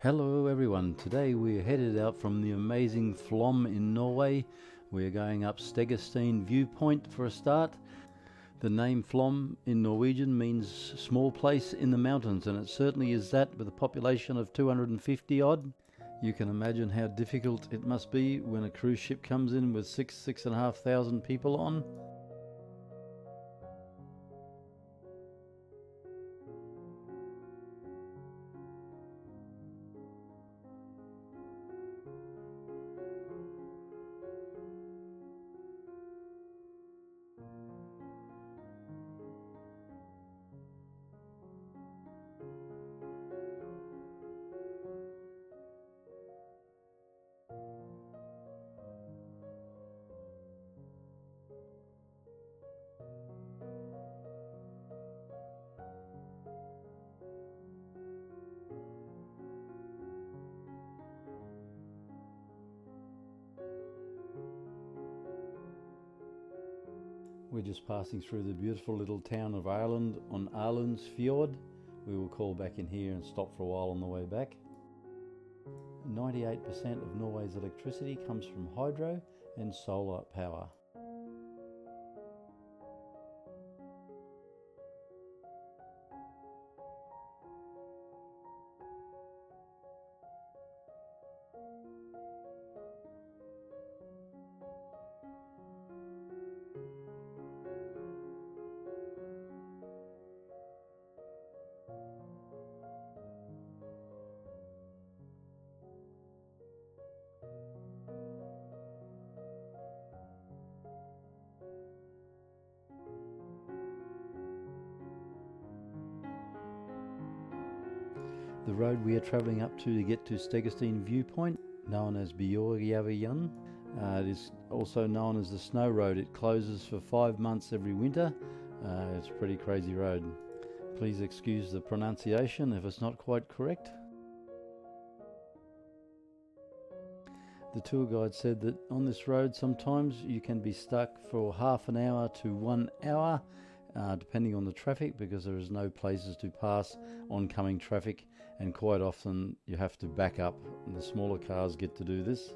Hello everyone, today we're headed out from the amazing Flam in Norway. We're going up Stegastein Viewpoint for a start. The name Flam in Norwegian means small place in the mountains, and it certainly is that with a population of 250 odd. You can imagine how difficult it must be when a cruise ship comes in with 6,500 people on. We're just passing through the beautiful little town of Aurland on Aurlandsfjord. We will call back in here and stop for a while on the way back. 98% of Norway's electricity comes from hydro and solar power. The road we are travelling up to get to Stegastein Viewpoint, known as Bjørgavien, it is also known as the Snow Road. It closes for 5 months every winter. It's a pretty crazy road. Please excuse the pronunciation if it's not quite correct. The tour guide said that on this road sometimes you can be stuck for half an hour to 1 hour, depending on the traffic, because there is no places to pass oncoming traffic, and quite often you have to back up, and the smaller cars get to do this.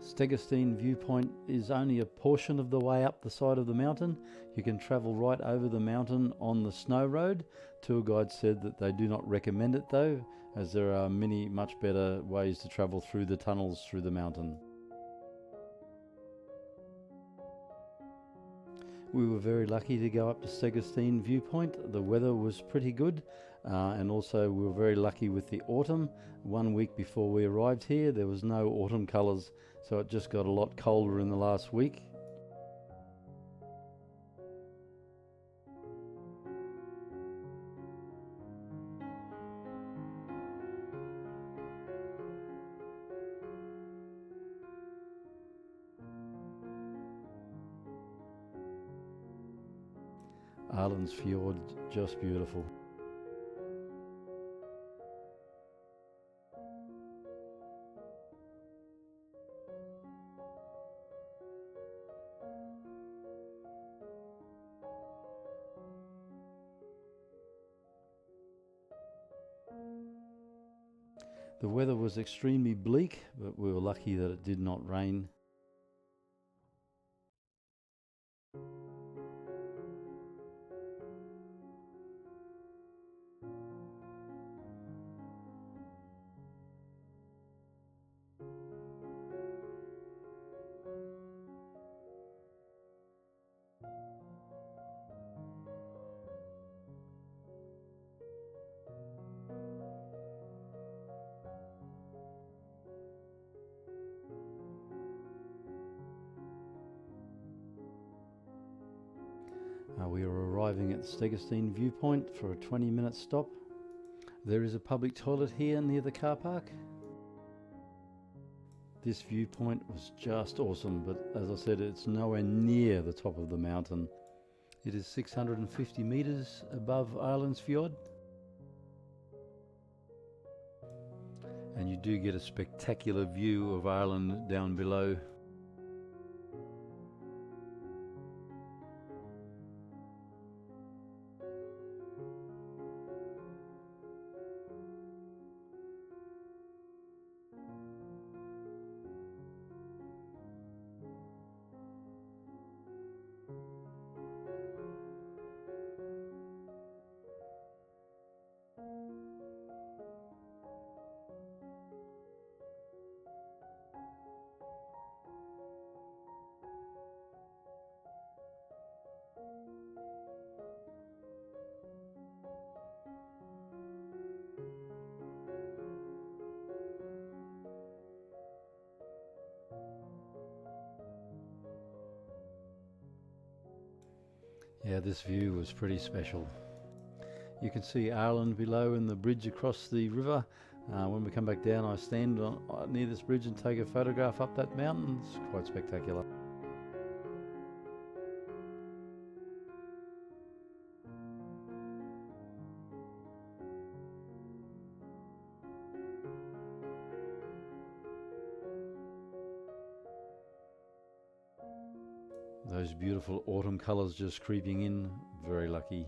Stegastein Viewpoint is only a portion of the way up the side of the mountain. You can travel right over the mountain on the snow road. Tour guide said that they do not recommend it though, as there are many much better ways to travel through the tunnels through the mountain. We were very lucky to go up to Stegastein Viewpoint. The weather was pretty good, and also we were very lucky with the autumn. 1 week before we arrived here, there was no autumn colours, so it just got a lot colder in the last week. Ourlandsfjord, just beautiful. The weather was extremely bleak, but we were lucky that it did not rain. We are arriving at the Stegastein Viewpoint for a 20-minute stop. There is a public toilet here near the car park. This viewpoint was just awesome, but as I said, it's nowhere near the top of the mountain. It is 650 meters above Aurlandsfjord, and you do get a spectacular view of Aurland down below. Yeah, this view was pretty special. You can see Aurland below and the bridge across the river. When we come back down, I stand near this bridge and take a photograph up that mountain. It's quite spectacular. Those beautiful autumn colours just creeping in, very lucky.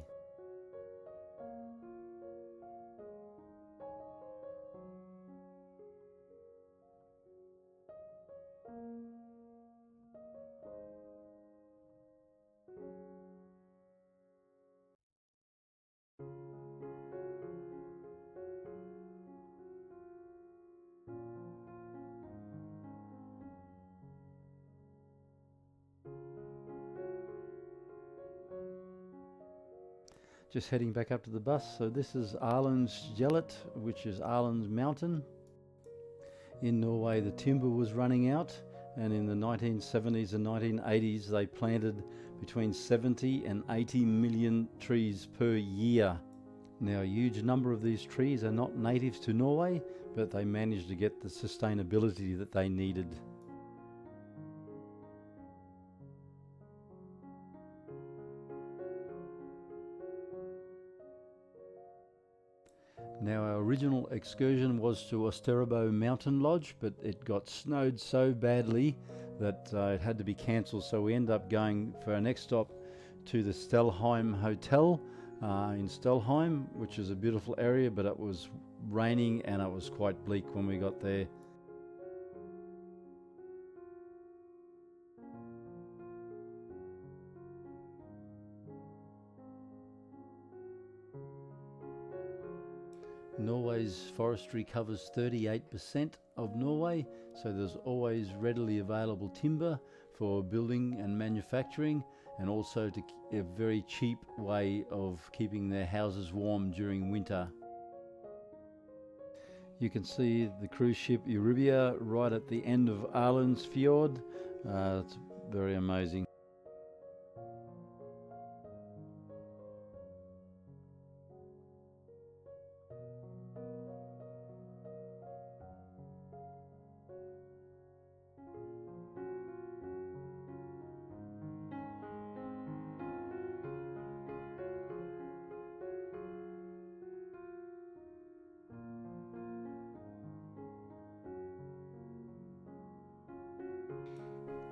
Just heading back up to the bus. So this is Aurlandsfjord, which is Aurland's mountain. In Norway, the timber was running out, and in the 1970s and 1980s they planted between 70 and 80 million trees per year. Now, a huge number of these trees are not natives to Norway, but they managed to get the sustainability that they needed. Now, our original excursion was to Osterbo Mountain Lodge, but it got snowed so badly that it had to be cancelled, so we ended up going for our next stop to the Stalheim Hotel in Stalheim, which is a beautiful area, but it was raining and it was quite bleak when we got there. Norway's forestry covers 38% of Norway, so there's always readily available timber for building and manufacturing, and also a very cheap way of keeping their houses warm during winter. You can see the cruise ship Euribia right at the end of Aurlandsfjord. It's very amazing.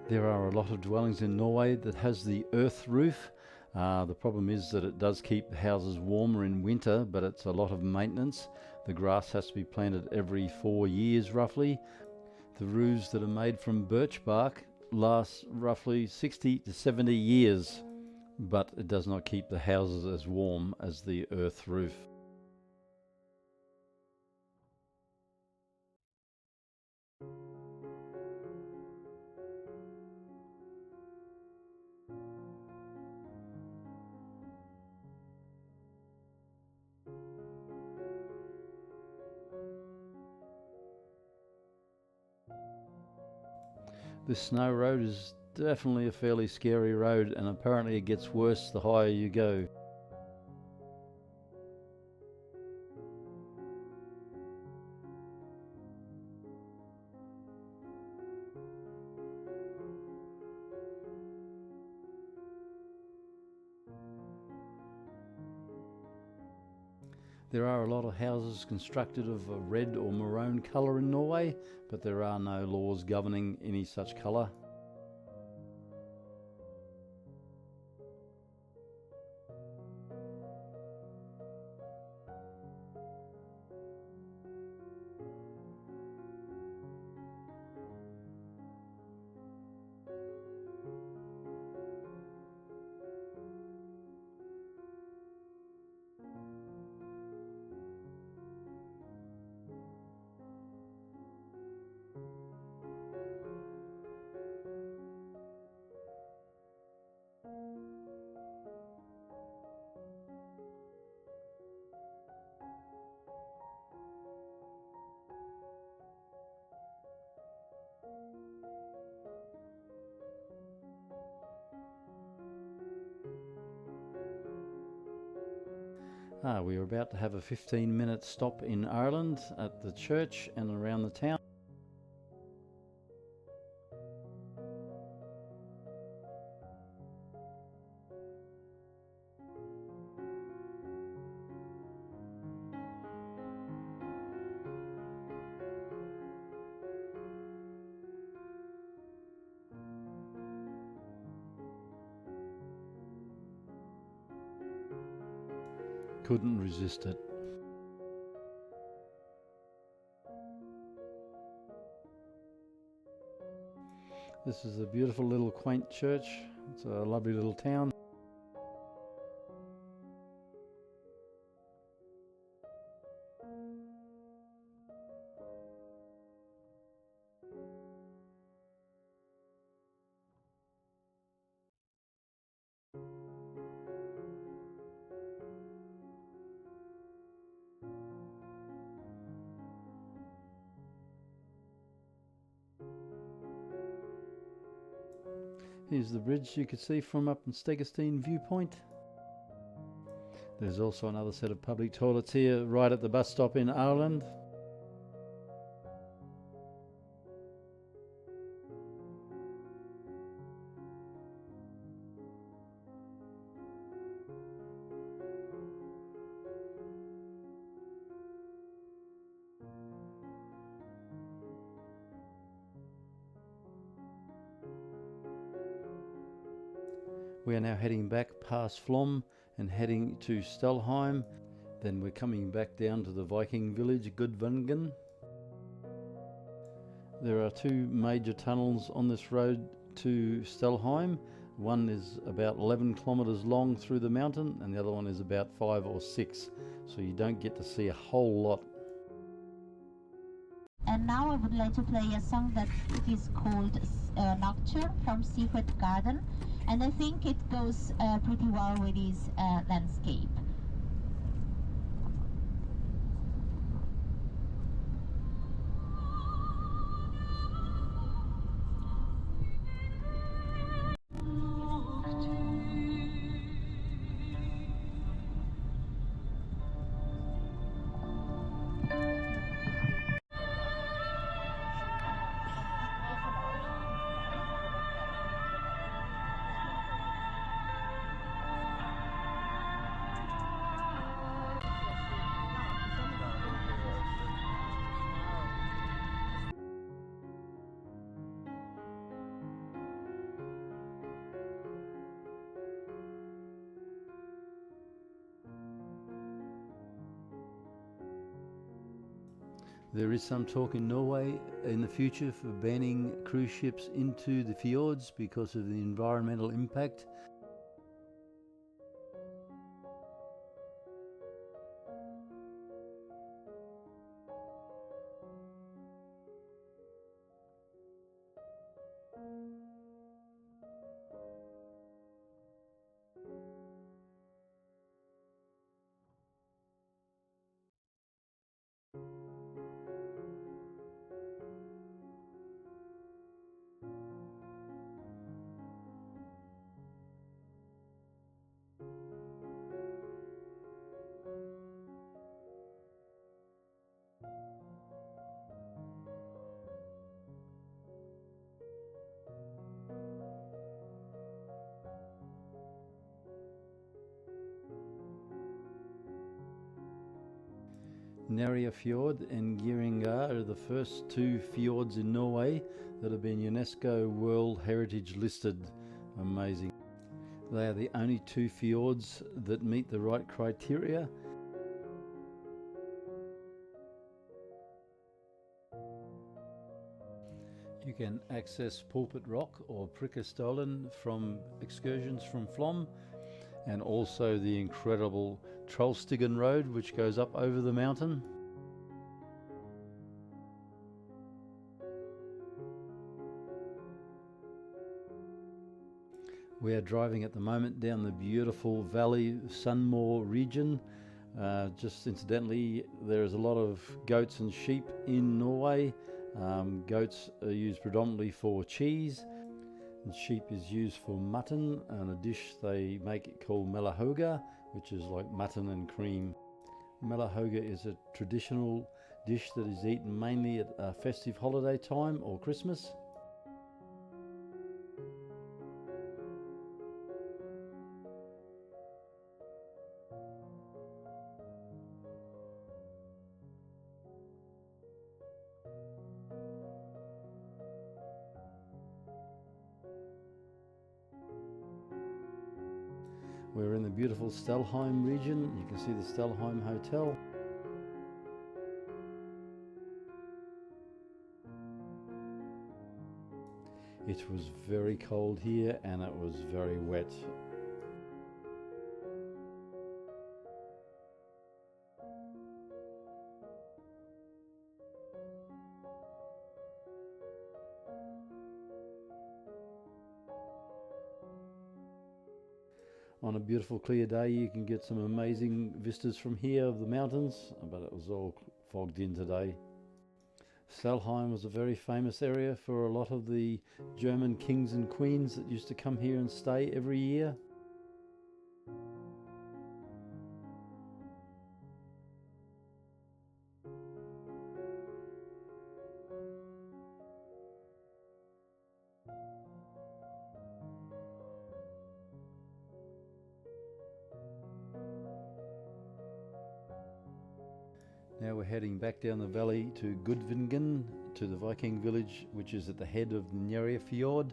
There are a lot of dwellings in Norway that has the earth roof. The problem is that it does keep houses warmer in winter, but it's a lot of maintenance. The grass has to be planted every 4 years roughly. The roofs that are made from birch bark last roughly 60 to 70 years, but it does not keep the houses as warm as the earth roof. This snow road is definitely a fairly scary road, and apparently it gets worse the higher you go. There are a lot of houses constructed of a red or maroon colour in Norway, but there are no laws governing any such colour. We are about to have a 15-minute stop in Aurland at the church and around the town. Couldn't resist it. This is a beautiful little quaint church. It's a lovely little town. Here's the bridge you could see from up in Stegastein Viewpoint. There's also another set of public toilets here right at the bus stop in Aurland. We are now heading back past Flam and heading to Stalheim. Then we're coming back down to the Viking village Gudvangen. There are two major tunnels on this road to Stalheim. One is about 11 kilometres long through the mountain and the other one is about 5 or 6, so you don't get to see a whole lot. And now I would like to play a song that is called Nocturne from Secret Garden, and I think it goes pretty well with this landscape. There is some talk in Norway in the future for banning cruise ships into the fjords because of the environmental impact. Fjord and Giringa are the first two fjords in Norway that have been UNESCO World Heritage listed. Amazing. They are the only two fjords that meet the right criteria. You can access Pulpit Rock or Stegastein from excursions from Flam, and also the incredible Trollstigen Road which goes up over the mountain. We are driving at the moment down the beautiful valley Sunmore region. Just incidentally, there's a lot of goats and sheep in Norway. Goats are used predominantly for cheese, and sheep is used for mutton, and a dish they make it called melahoga, which is like mutton and cream. Melahoga is a traditional dish that is eaten mainly at a festive holiday time or Christmas. We're in the beautiful Stalheim region. You can see the Stalheim Hotel. It was very cold here and it was very wet. On a beautiful clear day you can get some amazing vistas from here of the mountains, but it was all fogged in today. Stalheim was a very famous area for a lot of the German kings and queens that used to come here and stay every year. Now we're heading back down the valley to Gudvangen, to the Viking village which is at the head of the Fjord.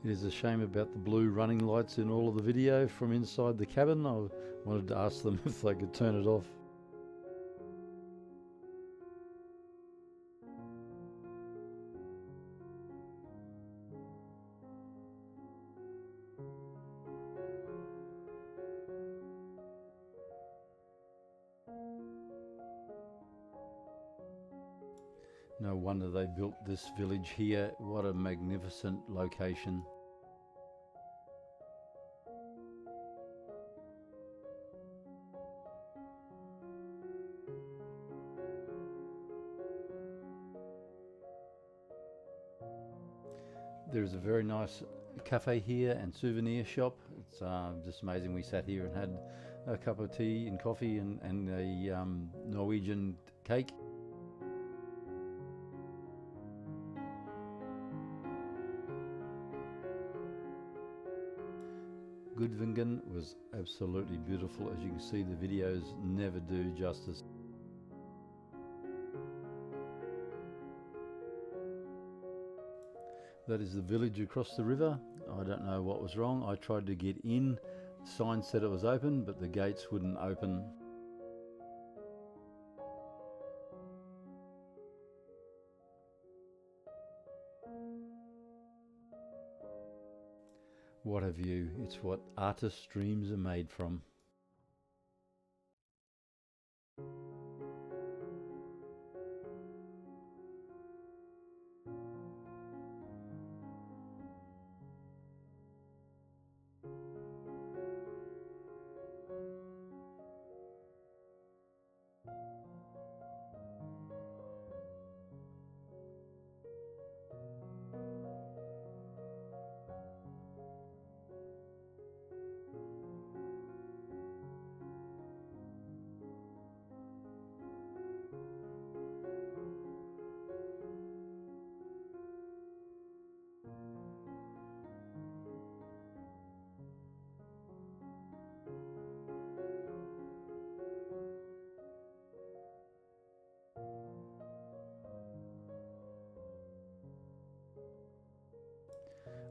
It is a shame about the blue running lights in all of the video from inside the cabin. I wanted to ask them if they could turn it off. No wonder they built this village here. What a magnificent location. There's a very nice cafe here and souvenir shop. It's just amazing. We sat here and had a cup of tea and coffee and a Norwegian cake. Gudvangen was absolutely beautiful. As you can see, the videos never do justice. That is the village across the river. I don't know what was wrong. I tried to get in. The sign said it was open, but the gates wouldn't open. What a view. It's what artists' dreams are made from.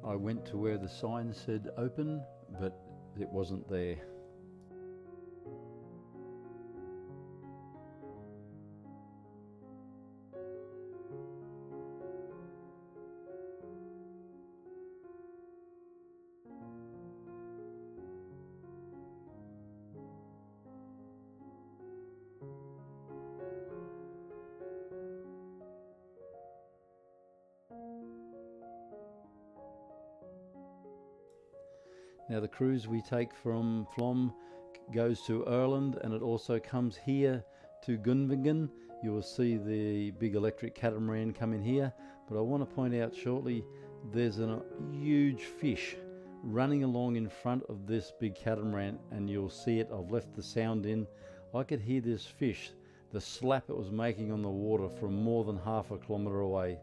I went to where the sign said open, but it wasn't there. Now the cruise we take from Flam goes to Aurland, and it also comes here to Gudvangen. You will see the big electric catamaran come in here, but I want to point out shortly there's a huge fish running along in front of this big catamaran, and you'll see it. I've left the sound in. I could hear this fish, the slap it was making on the water from more than half a kilometre away.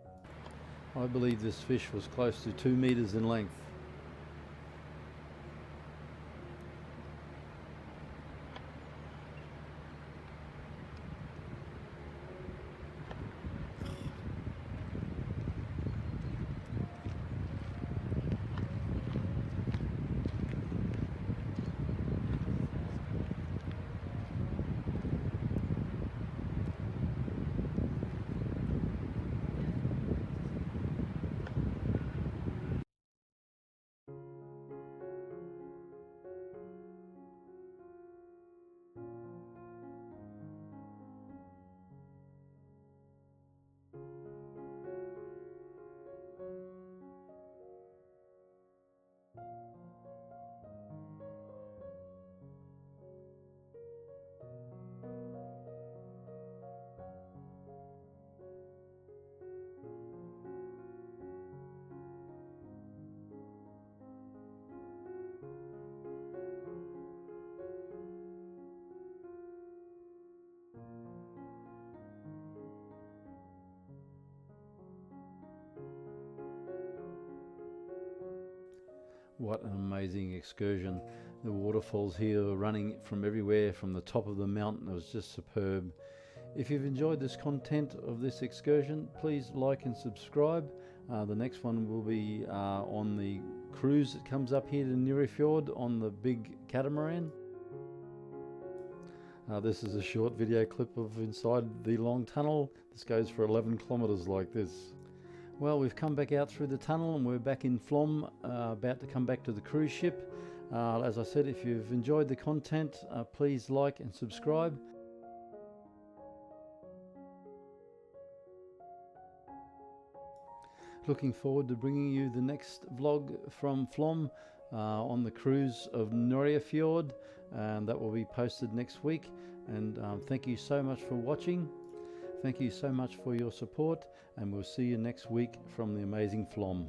I believe this fish was close to 2 meters in length. What an amazing excursion. The waterfalls here are running from everywhere, from the top of the mountain. It was just superb. If you've enjoyed this content of this excursion, please like and subscribe. The next one will be on the cruise that comes up here to Aurlandsfjord on the big catamaran. This is a short video clip of inside the long tunnel. This goes for 11 kilometers like this. Well, we've come back out through the tunnel and we're back in Flam, about to come back to the cruise ship. As I said, if you've enjoyed the content, please like and subscribe. Looking forward to bringing you the next vlog from Flam on the cruise of Aurlandsfjord, and that will be posted next week. And thank you so much for watching. Thank you so much for your support, and we'll see you next week from the amazing Flam.